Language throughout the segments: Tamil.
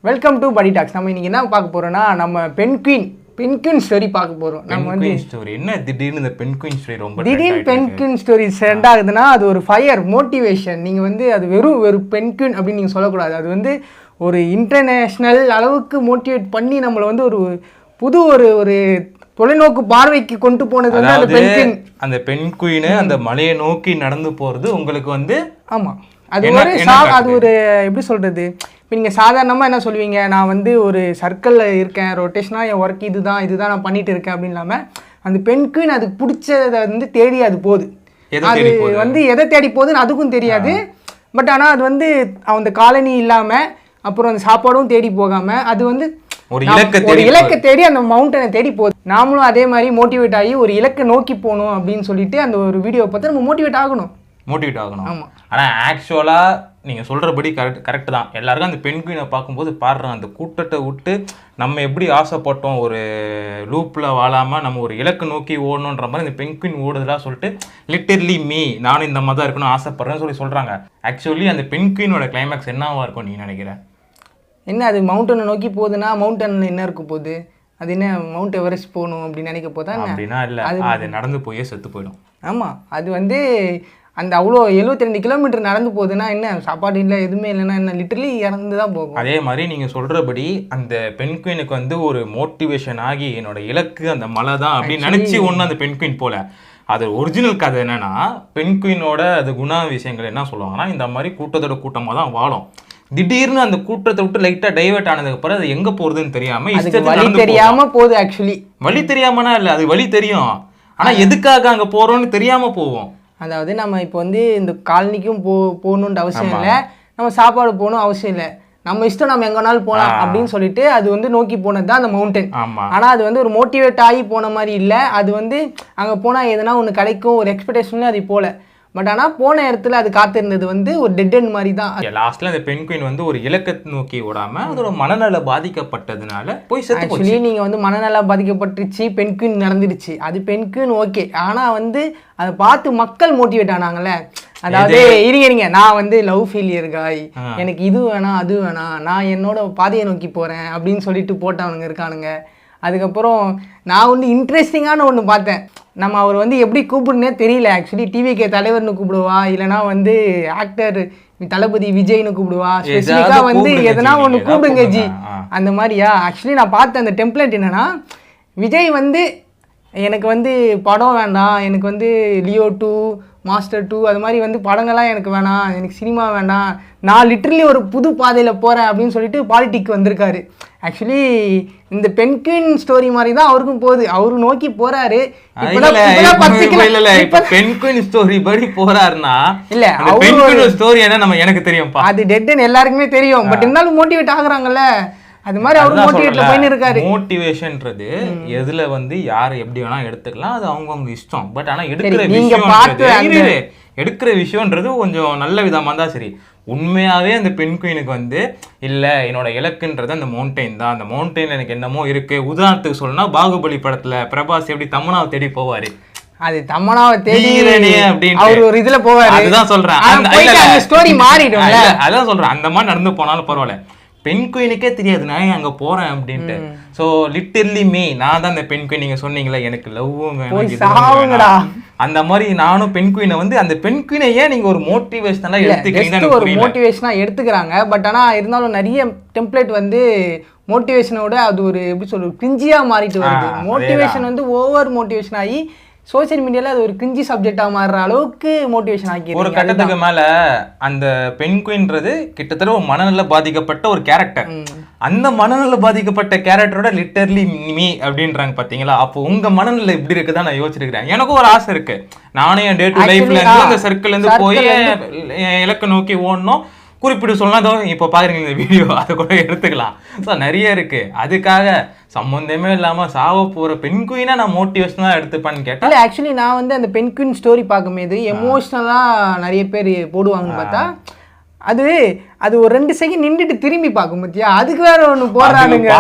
வெல்கம் டு படி டாக்ஸ். நம்ம இன்னைக்கு என்ன பார்க்க போறோம்னா நம்ம பென்குயின் ஸ்டோரி பார்க்க போறோம். நம்ம வந்து ஸ்டோரி என்ன திடீர்னு இந்த பென்குயின் ஸ்டோரி ரொம்ப திடீர்னு பென்குயின் ஸ்டோரி ட்ரெண்ட் ஆகுதுன்னா அது ஒரு ஃபயர் மோட்டிவேஷன். நீங்க வந்து அது வெறும் பென்குயின் அப்படின்னு நீங்க சொல்லக்கூடாது. அது வந்து ஒரு இன்டர்நேஷ்னல் அளவுக்கு மோட்டிவேட் பண்ணி நம்மளை வந்து ஒரு புது ஒரு தொலைநோக்கு பார்வைக்கு கொண்டு போனது வந்து அந்த பென்குயின். அந்த பென்குயின் அந்த மலையை நோக்கி நடந்து போறது உங்களுக்கு வந்து ஆமா அது ஒரு எப்படி சொல்றது, இப்போ நீங்கள் சாதாரணமாக என்ன சொல்லுவீங்க, நான் வந்து ஒரு சர்க்கிளில் இருக்கேன், ரொட்டேஷனாக என் ஒர்க் இதுதான் நான் பண்ணிட்டு இருக்கேன் அப்படின்னு இல்லாமல் அந்த பென்குயின் அதுக்கு பிடிச்சதை வந்து தேடி அது போகுது. அது வந்து எதை தேடி போகுதுன்னு அதுக்கும் தெரியாது. பட் ஆனால் அது வந்து அந்த காலனி இல்லாமல் அப்புறம் அந்த சாப்பாடும் தேடி போகாமல் அது வந்து ஒரு இலக்கை தேடி அந்த மவுண்டனை தேடி போகுது. நாமளும் அதே மாதிரி மோட்டிவேட் ஆகி ஒரு இலக்கை நோக்கி போகணும் அப்படின்னு சொல்லிட்டு அந்த ஒரு வீடியோவை பார்த்து நம்ம மோட்டிவேட் ஆகணும். ஆமாம். ஆனால் ஆக்சுவலாக நீங்கள் சொல்கிறபடி கரெக்டு தான். எல்லாருக்கும் அந்த பென்குயினை பார்க்கும்போது பாடுறோம் அந்த கூட்டத்தை விட்டு நம்ம எப்படி ஆசைப்பட்டோம் ஒரு லூப்பில் வாழாமல் நம்ம ஒரு இலக்கு நோக்கி ஓடணுன்ற மாதிரி இந்த பென்குயின் ஓடுதலாக சொல்லிட்டு லிட்டர்லி மீ நானும் இந்த மாதிரி தான் இருக்கணும்னு ஆசைப்பட்றேன்னு சொல்கிறாங்க. ஆக்சுவலி அந்த பென்குயினோட கிளைமேக்ஸ் என்னவா இருக்கும் நீங்கள் நினைக்கிறேன்? என்ன அது மவுண்டனை நோக்கி போகுதுன்னா மவுண்டன் என்ன இருக்க போகுது, அது என்ன மவுண்ட் எவரெஸ்ட் போகணும் அப்படின்னு நினைக்க போதா? அப்படின்னா இல்லை, அது நடந்து போய் செத்து போயிடும். ஆமாம், அது வந்து அந்த அவ்வளோ 72 கிலோமீட்டர் நடந்து போகுதுன்னா என்ன சாப்பாடு இல்லை எதுவுமே இல்லைன்னா என்ன லிட்டரலி இறந்து தான் போகும். அதே மாதிரி நீங்கள் சொல்கிறபடி அந்த பென்குயினுக்கு வந்து ஒரு மோட்டிவேஷன் ஆகி என்னோட இலக்கு அந்த மலை தான் அப்படின்னு நினச்சி ஒன்று அந்த பென்குயின் போல. அது ஒரிஜினல் கதை என்னன்னா பென்குயினோட அது குண விஷயங்கள் என்ன சொல்லுவாங்கன்னா இந்த மாதிரி கூட்டத்தோட கூட்டமாக தான் வாழும். திடீர்னு அந்த கூட்டத்தை விட்டு லைட்டா டைவர்ட் ஆனதுக்கு அப்புறம் அது எங்க போறதுன்னு தெரியாம வழி தெரியாம போகுது. ஆக்சுவலி வழி தெரியாமனா இல்ல, அது வழி தெரியும், ஆனா எதுக்காக அங்க போறோம்னு தெரியாம போவோம். அதாவது நம்ம இப்போ வந்து இந்த காலனிக்கும் போகணுன்ற அவசியம் இல்லை, நம்ம சாப்பாடு போகணும் அவசியம் இல்லை, நம்ம இஷ்டம் நம்ம எங்க வேணாலும் போகலாம் அப்படின்னு சொல்லிட்டு அது வந்து நோக்கி போனது தான் அந்த மவுண்டன். ஆனா அது வந்து ஒரு மோட்டிவேட் ஆகி போன மாதிரி இல்லை. அது வந்து அங்க போனா எதுனா ஒன்று கிடைக்கும் ஒரு எக்ஸ்பெக்டேஷன்ல அது போல. பட் ஆனால் போன இடத்துல அது காத்திருந்தது வந்து ஒரு டெட் எண்ட் மாதிரி தான். லாஸ்ட்ல அந்த பென்குயின் வந்து ஒரு இலக்கத்தை நோக்கி ஓடாம அதோட மனநல பாதிக்கப்பட்டதுனால போய் செத்து போச்சு. ஆக்சுவலி நீங்க வந்து மனநல பாதிக்கப்பட்டுருச்சு, பென்குயின் நடந்துருச்சு, அது பென்குயின் ஓகே. ஆனா வந்து அதை பார்த்து மக்கள் மோட்டிவேட் ஆனாங்கல்ல. அதாவது இருங்க நான் வந்து லவ் ஃபெயிலியர் காய், எனக்கு இது வேணாம் அது வேணாம், நான் என்னோட பாதையை நோக்கி போறேன் அப்படின்னு சொல்லிட்டு போட்டவனுங்க இருக்கானுங்க. அதுக்கப்புறம் நான் வந்து இன்ட்ரெஸ்டிங்கான ஒன்று பார்த்தேன். நம்ம அவர் வந்து எப்படி கூப்பிடுனே தெரியல. ஆக்சுவலி டிவிகே தலைவர்னு கூப்பிடுவா, இல்லைனா வந்து ஆக்டர் தளபதி விஜய்னு கூப்பிடுவா, ஸ்பெசிஃபிக்காக வந்து எதனா ஒன்று கூப்பிடுங்க ஜி அந்த மாதிரியா. ஆக்சுவலி நான் பார்த்த அந்த டெம்ப்ளேட் என்னன்னா, விஜய் வந்து எனக்கு வந்து படம் வேண்டாம், எனக்கு வந்து லியோ 2 மாஸ்டர் 2 அது மாதிரி வந்து படங்கள்லாம் எனக்கு வேணாம், எனக்கு சினிமா வேண்டாம், நான் லிட்ரலி ஒரு புது பாதையில் போகிறேன் அப்படின்னு சொல்லிட்டு பாலிடிக் வந்திருக்காரு. ஆக்சுவலி இந்த பென்குயின் ஸ்டோரி மாதிரி தான் அவருக்கும் போகுது, அவரு நோக்கி போறாரு. பென்குயின் ஸ்டோரி படி போறாருன்னா இல்ல ஸ்டோரி என்ன நம்ம எனக்கு தெரியும்பா, அது டெட்னு எல்லாருக்குமே தெரியும். பட் இருந்தாலும் மோட்டிவேட் ஆகுறாங்கல்ல, அது மாதிரி அவரு மோட்டிவேட்ல போயின்னு இருக்காரு. மோட்டிவேஷன்ன்றது எதுல வந்து யார் எப்படி வேணா எடுத்துக்கலாம், அது அவங்கவுங்க இஷ்டம். பட் ஆனா எடுக்கிற விஷயம்ன்றது கொஞ்சம் நல்ல விதமா தான் சரி. உண்மையாவே அந்த பென்குயினுக்கு வந்து இல்ல என்னோட இலக்குன்றது அந்த மவுண்டைன் தான், அந்த மவுண்டைன் எனக்கு என்னமோ இருக்கு. உதாரணத்துக்கு சொல்லணும்னா பாகுபலி படத்துல பிரபாஸ் எப்படி தமனாவை தேடி போவாரு, அது தமனாவை தேடி அப்படின்னு அவர் ஒரு இதுல போவாரு. அதுதான் சொல்றேன், ஸ்டோரி மாறிடும். அதான் சொல்றேன், அந்த மாதிரி நடந்து போனாலும் பரவாயில்ல. பென்குயினுக்கே தெரியாது நான் அங்க போறேன் அப்படின்ட்டு. ஸோ லிட்டர்லி மீ நான் தான் அந்த பென்குயின். நீங்க சொன்னீங்களா எனக்கு லவ்வும் வேணும், அந்த மாதிரி நானும் பென்குயினை வந்து அந்த பென்குயினை ஏன் நீங்க ஒரு மோட்டிவேஷனலா எடுத்துக்கிறீங்க, ஒரு மோட்டிவேஷனா எடுத்துக்கிறாங்க. பட் ஆனா இருந்தாலும் நிறைய டெம்ப்ளேட் வந்து மோட்டிவேஷனோட அது ஒரு எப்படி சொல்றது கிரிஞ்சியா மாறிட்டு வருது. மோட்டிவேஷன் வந்து ஓவர் மோட்டிவேஷன் ஆகி சோசியல் மீடியாவில் அது ஒரு கிரிஞ்சி சப்ஜெக்டாக மாறுற அளவுக்கு மோட்டிவேஷன் ஆக்கி ஒரு கட்டத்துக்கு மேலே அந்த பென்குயின்றது கிட்டத்தட்ட ஒரு மனநல பாதிக்கப்பட்ட ஒரு கேரக்டர். அந்த மனநல பாதிக்கப்பட்ட கேரக்டரோட லிட்டர்லி மீ அப்படின்றாங்க பார்த்தீங்களா. அப்போ உங்க மனநல எப்படி இருக்குதான் நான் யோசிச்சிருக்கிறேன். எனக்கும் ஒரு ஆசை இருக்கு, நானே என் டே டு லைஃப்ல இருந்து அந்த சர்க்கிள்லேருந்து போய் இலக்கை நோக்கி ஓடணும். குறிப்பிட்டு சொல்லலாம், இப்போ பாக்குறீங்க இந்த வீடியோ, அதை கூட எடுத்துக்கலாம். ஸோ நிறைய இருக்கு. அதுக்காக சம்பந்தமே இல்லாம சாவ போற பென்குயினா நான் மோட்டிவேஷனா எடுத்துப்பேன்னு கேட்டேன். இல்லை ஆக்சுவலி நான் வந்து அந்த பென்குயின் ஸ்டோரி பார்க்கும்போது எமோஷனலா நிறைய பேர் போடுவாங்கன்னு பார்த்தா அது ஒரு 2 செகண்ட் நின்றுட்டு திரும்பி பார்க்கும் பத்தியா, அதுக்கு வேற ஒண்ணு போடுறானுங்க.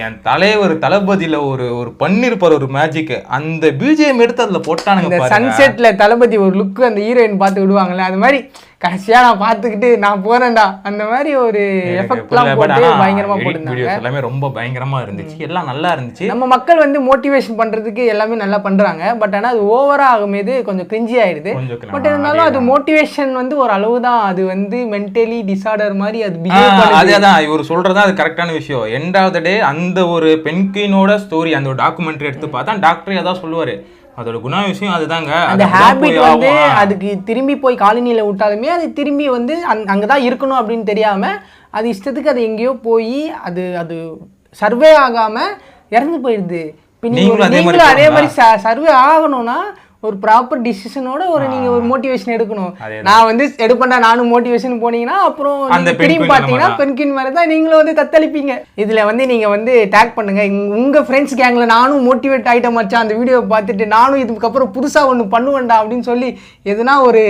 என் தலைவர் தளபதியில ஒரு பண்ணிருப்பார் ஒரு மேஜிக், அந்த பிஜிஎம் எடுத்து அதுல போட்டானுங்க. சன்செட்ல தளபதி ஒரு லுக் அந்த ஹீரோயின் பார்த்து விடுவாங்கல்ல, அது மாதிரி கடைசியா நான் பார்த்துக்கிட்டு நான் போறேன்டா அந்த மாதிரி ஒரு எஃபெக்ட்லாம் போட்டு பயங்கரமா போட்டுருந்தாங்க. எல்லாமே ரொம்ப பயங்கரமா இருந்துச்சு, எல்லாம் நல்லா இருந்துச்சு. நம்ம மக்கள் வந்து மோட்டிவேஷன் பண்றதுக்கு எல்லாமே நல்லா பண்றாங்க. பட் ஆனா அது ஓவரா ஆகும்போது கொஞ்சம் கிரிஞ்சி ஆயிடுது. பட் இருந்தாலும் அது மோட்டிவேஷன் வந்து ஒரு அளவு தான். அது வந்து மென்டலி டிசார்டர் மாதிரி அது பிஹேவ் பண்ணுது. அதேதான் இவர் சொல்றதா அது கரெக்டான விஷயம். எண்ட் ஆஃப் த டே அந்த ஒரு பெண்குயினோட ஸ்டோரி, அந்த ஒரு டாக்குமெண்ட்ரி எடுத்து பார்த்தா டாக்டர் ஏதாவது சொல்லுவாரு, அதோட குணாதிசயம் அதுதாங்க. அந்த ஹேபிட் வந்து அதுக்கு திரும்பி போய் காலனியில விட்டாலுமே அது திரும்பி வந்து அங்கதான் இருக்கணும் அப்படின்னு தெரியாம அது இஷ்டத்துக்கு அது எங்கேயோ போய் அது அது சர்வே ஆகாம இறந்து போயிடுது. நீங்களும் அதே மாதிரி சர்வே ஆகணும்னா ஒரு ப்ராப்பர் டிசிஷனோட நீங்க ஒரு மோட்டிவேஷன் எடுக்கணும். நான் வந்து எடுப்பேன்டா நானும் மோட்டிவேஷன் போனீங்கன்னா அப்புறம் திரும்பி பாத்தீங்கன்னா பெண்கின் மாதிரி தான் நீங்களும் வந்து தத்தளிப்பீங்க. இதுல வந்து நீங்க வந்து டேக் பண்ணுங்க உங்க ஃப்ரெண்ட்ஸ் கேங்ல, நானும் மோட்டிவேட் ஆயிட்ட மச்சான் அந்த வீடியோ பார்த்துட்டு நானும் இதுக்கப்புறம் புதுசா ஒண்ணு பண்ணுவேன்டா அப்படின்னு சொல்லி எதுனா ஒரு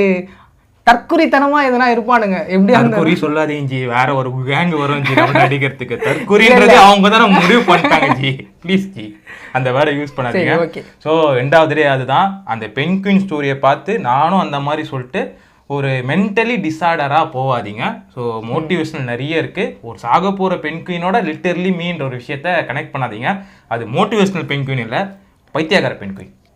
தற்குறித்தனமா எதனா இருப்பானுங்க. எப்படி தற்குறி சொல்லாதீங்க ஜி, வேற ஒரு கேங் வரும் ஜி நம்ம அடிக்கிறதுக்கு. தற்குறின்றது அவங்க தான் முடிவு பண்ணிட்டாங்க ஜி, ப்ளீஸ் ஜி அந்த வேர்டை யூஸ் பண்ணாதீங்க. ஸோ ரெண்டாவது அதுதான் அந்த பெண்குயின் ஸ்டோரியை பார்த்து நானும் அந்த மாதிரி சொல்லிட்டு ஒரு மென்டலி டிசார்டராக போகாதீங்க. ஸோ மோட்டிவேஷனல் நிறைய இருக்குது. ஒரு சாக போகிற பெண்குயினோட லிட்டர்லி மீன்ற ஒரு விஷயத்த கனெக்ட் பண்ணாதீங்க. அது மோட்டிவேஷனல் பெண்குயின் இல்லை, பைத்தியக்கார பெண்குயின்.